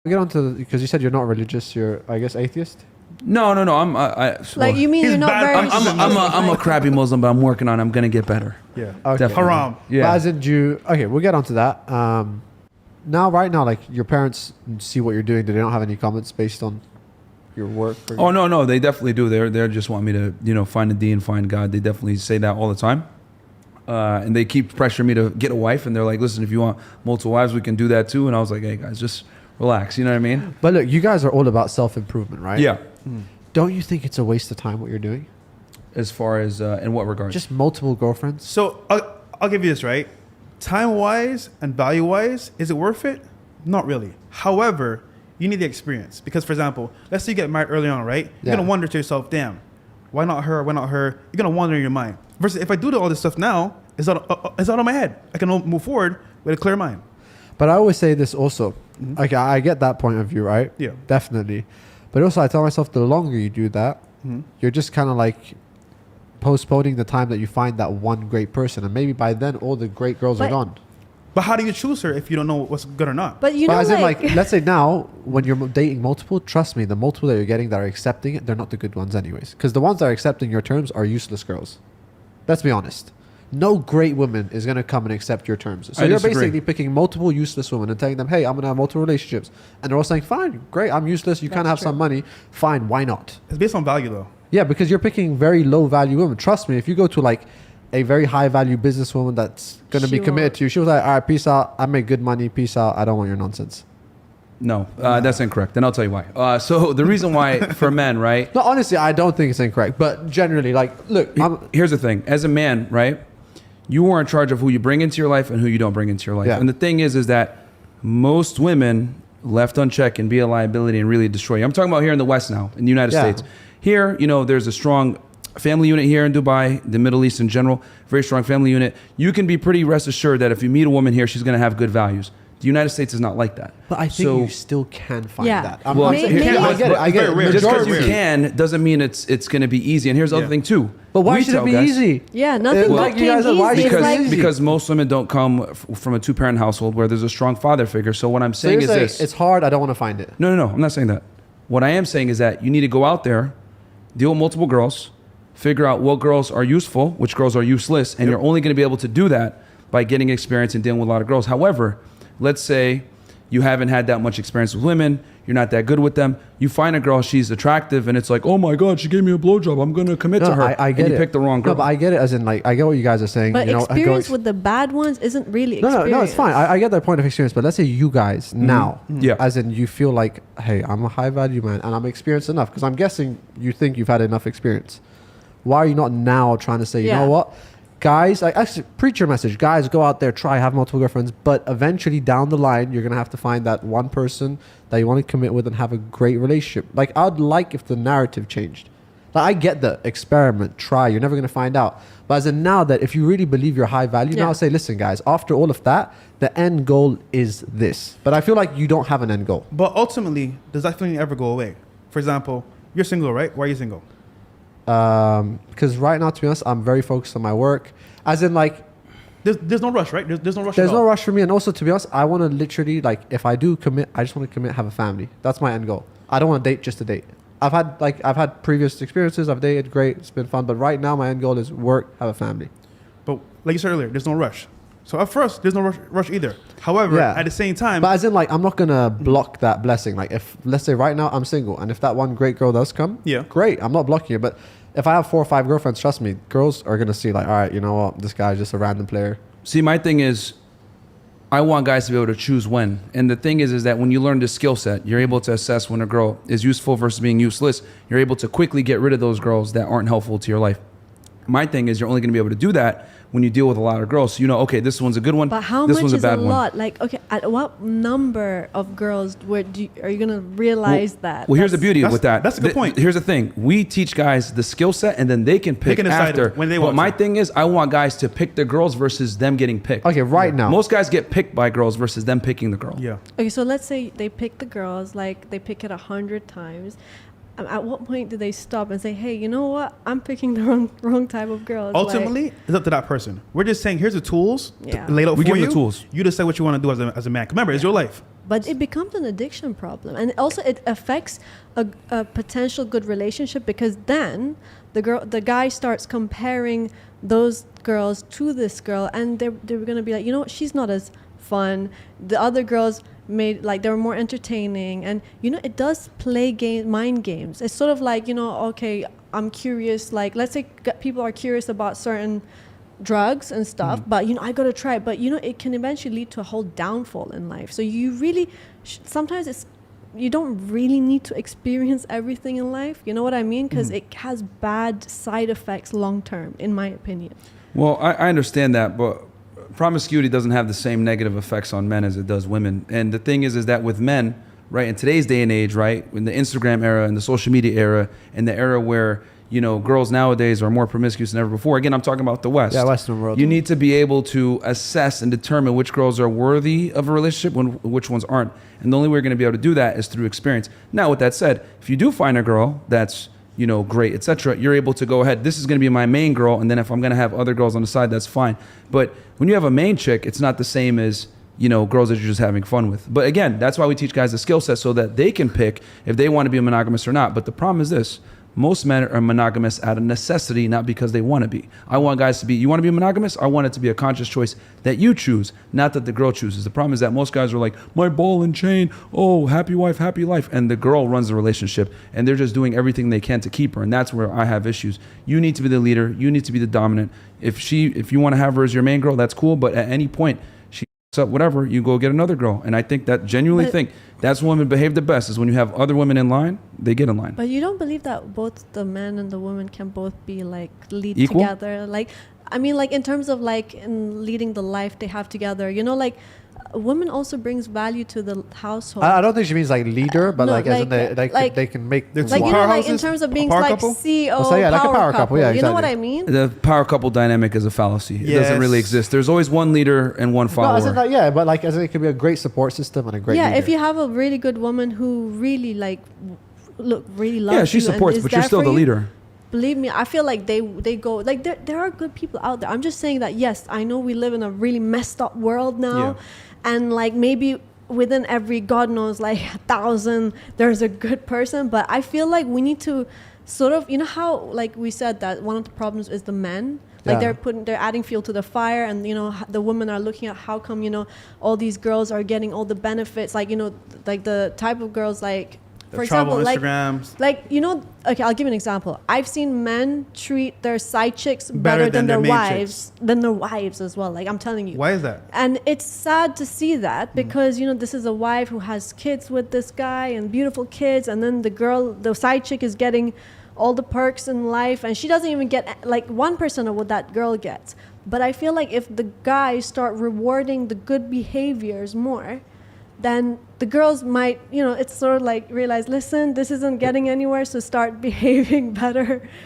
Get on to because you said you're not religious. You're, I guess, atheist. No. Like you mean He's you're not bad. very. I'm a crappy Muslim, but I'm working on it. I'm going to get better. Yeah. Okay. Definitely. Haram. Yeah. But as in Jew. Okay, we'll get onto that. Right now, like your parents see what you're doing. Do they not have any comments based on your work? Oh, no. They definitely do. They just want me to, find the deen, find God. They definitely say that all the time. And they keep pressuring me to get a wife. And they're like, listen, if you want multiple wives, we can do that too. And I was like, hey, guys, just relax. You know what I mean? But look, you guys are all about self-improvement, right? Yeah. Don't you think it's a waste of time what you're doing? As far as, in what regard? Just multiple girlfriends? So I'll give you this, right? Time-wise and value-wise, is it worth it? Not really. However, you need the experience. Because, for example, let's say you get married early on, right? You're going to wonder to yourself, damn, why not her? Why not her? You're going to wonder in your mind. Versus if I do all this stuff now, it's out of my head. I can move forward with a clear mind. But I always say this also. Okay, I get that point of view, right? Yeah. Definitely. But also I tell myself the longer you do that, you're just kind of like postponing the time that you find that one great person. And maybe by then all the great girls are gone. But how do you choose her if you don't know what's good or not? But you know, as in, like, let's say now, when you're dating multiple, trust me, the multiple that you're getting that are accepting it, they're not the good ones anyways. Because the ones that are accepting your terms are useless girls. Let's be honest. No great woman is going to come and accept your terms. So you're basically picking multiple useless women and telling them, hey, I'm going to have multiple relationships. And they're all saying, fine, great, I'm useless. You kind of have some money. Fine, why not? It's based on value, though. Yeah, because you're picking very low value women. Trust me, if you go to like a very high value businesswoman that's going to be committed to you, she was like, all right, peace out. I make good money. Peace out. I don't want your nonsense. No, that's incorrect. And I'll tell you why. So the reason why for men, right? No, honestly, I don't think it's incorrect. But generally, like, look. Here's the thing. As a man, right? You are in charge of who you bring into your life and who you don't bring into your life. Yeah. And the thing is that most women left unchecked can be a liability and really destroy you. I'm talking about here in the West now, in the United States. Here, there's a strong family unit here in Dubai, the Middle East in general, very strong family unit. You can be pretty rest assured that if you meet a woman here, she's going to have good values. The United States is not like that. But I think you still can find that. I get it. Just because you can doesn't mean it's going to be easy. And here's the other thing too. But why should it be easy? Yeah, nothing like you guys said, why should it be easy? Because most women don't come from a two-parent household where there's a strong father figure. So what I'm saying is this. It's hard. I don't want to find it. No. I'm not saying that. What I am saying is that you need to go out there, deal with multiple girls, figure out what girls are useful, which girls are useless, and you're only going to be able to do that by getting experience and dealing with a lot of girls. However, let's say you haven't had that much experience with women, you're not that good with them. You find a girl, she's attractive, and it's like, oh my God, she gave me a blowjob. I'm going to commit to her. I get and you picked the wrong girl. No, but I get it as in, like, I get what you guys are saying. But experience with the bad ones isn't really experience. No, it's fine. I get that point of experience. But let's say you guys now, as in you feel like, hey, I'm a high value man and I'm experienced enough. Because I'm guessing you think you've had enough experience. Why are you not now trying to say, you know what? Guys, like, actually, preach your message. Guys, go out there, try, have multiple girlfriends. But eventually, down the line, you're going to have to find that one person that you want to commit with and have a great relationship. Like, I'd like if the narrative changed. Like, I get the experiment, try. You're never going to find out. But as in now that if you really believe you're high value, now say, listen, guys, after all of that, the end goal is this. But I feel like you don't have an end goal. But ultimately, does that feeling ever go away? For example, you're single, right? Why are you single? Because right now, to be honest, I'm very focused on my work. As in, like, there's no rush, right? There's no rush. There's no rush for me, and also, to be honest, I want to literally, like, if I do commit, I just want to commit, have a family. That's my end goal. I don't want to date just to date. I've had previous experiences. I've dated, great, it's been fun. But right now, my end goal is work, have a family. But like you said earlier, there's no rush. So at first, there's no rush either. However, at the same time, but as in, like, I'm not gonna block that blessing. Like, if let's say right now I'm single, and if that one great girl does come, great, I'm not blocking it. But if I have 4 or 5 girlfriends, trust me, girls are gonna see, like, all right, you know what, this guy's just a random player. See, my thing is, I want guys to be able to choose when. And the thing is that when you learn this skill set, you're able to assess when a girl is useful versus being useless. You're able to quickly get rid of those girls that aren't helpful to your life. My thing is, you're only going to be able to do that when you deal with a lot of girls. So you know, okay, this one's a good one. But how this much one's is a bad a one. lot? Like, okay, at what number of girls are you going to realize that? Well, here's the beauty with that. That's a good point. Here's the thing. We teach guys the skill set, and then they can pick after. When they want. But my thing is, I want guys to pick the girls versus them getting picked. Okay, right now. Most guys get picked by girls versus them picking the girl. Yeah. Okay, so let's say they pick the girls, like they pick it 100 times. At what point do they stop and say, hey, you know what? I'm picking the wrong type of girls. Ultimately, it's up to that person. We're just saying, here's the tools laid out for you. We give them the tools. You decide what you want to do as a man. Remember, it's your life. But it becomes an addiction problem, and also it affects a potential good relationship, because then the guy starts comparing those girls to this girl, and they're gonna be like, you know what, she's not as fun. The other girls made, like, they were more entertaining, and you know, it does play mind games. It's sort of like, you know, okay, I'm curious, like, let's say people are curious about certain drugs and stuff, but you know, I gotta try it. But you know, it can eventually lead to a whole downfall in life. So you really sometimes you don't really need to experience everything in life, you know what I mean? Because it has bad side effects long term, in my opinion. Well, I understand that, but promiscuity doesn't have the same negative effects on men as it does women. And the thing is that with men, right, in today's day and age, right, in the Instagram era, in the social media era, in the era where, you know, girls nowadays are more promiscuous than ever before. Again, I'm talking about the West. Yeah, Western world. You need to be able to assess and determine which girls are worthy of a relationship, which ones aren't. And the only way you're going to be able to do that is through experience. Now, with that said, if you do find a girl that's, you know, great, etc., you're able to go ahead. This is going to be my main girl, and then if I'm going to have other girls on the side, that's fine. But when you have a main chick, it's not the same as, you know, girls that you're just having fun with. But again, that's why we teach guys the skill set, so that they can pick if they want to be monogamous or not. But the problem is this: most men are monogamous out of necessity, not because they want to be. I want guys to be, you want to be monogamous? I want it to be a conscious choice that you choose, not that the girl chooses. The problem is that most guys are like, my ball and chain, oh, happy wife, happy life. And the girl runs the relationship, and they're just doing everything they can to keep her. And that's where I have issues. You need to be the leader. You need to be the dominant. If you want to have her as your main girl, that's cool. But at any point, she up whatever, you go get another girl. And I think that genuinely think that's when women behave the best, is when you have other women in line, they get in line. But you don't believe that both the man and the woman can both be like lead equal? together? Like, I mean, like in terms of like in leading the life they have together, you know, like women also brings value to the household. I don't think she means like leader, but No, like as in they can make They're like, you know, like in powerhouses? terms of being A power like couple? CEO, So, yeah, like a power power couple, yeah, You know what exactly. I mean? The power couple dynamic is a fallacy. It doesn't Yes. really exist. There's always one leader and one No, follower. as in like, yeah, but like as in it could be a great support system and a great Yeah, leader. if you have a really good woman who really like really loves Yeah, she you and supports, is but you're there still for the you, leader. believe me, I feel like they go like there are good people out there. I'm just saying that, yes, I know we live in a really messed up world now, and like maybe within every, God knows, like 1,000 there's a good person, but I feel like we need to sort of, you know how like we said that one of the problems is the men, like Yeah. they're adding fuel to the fire, and you know the women are looking at how come, you know, all these girls are getting all the benefits, like, you know, like the type of girls, like for example, like you know, okay, I'll give you an example. I've seen men treat their side chicks better than their main wives, as well. Like, I'm telling you. Why is that? And it's sad to see that, because you know, this is a wife who has kids with this guy and beautiful kids, and then the side chick is getting all the perks in life, and she doesn't even get like 1% of what that girl gets. But I feel like if the guys start rewarding the good behaviors more, then the girls might, you know, it's sort of like realize, listen, this isn't getting anywhere, so start behaving better.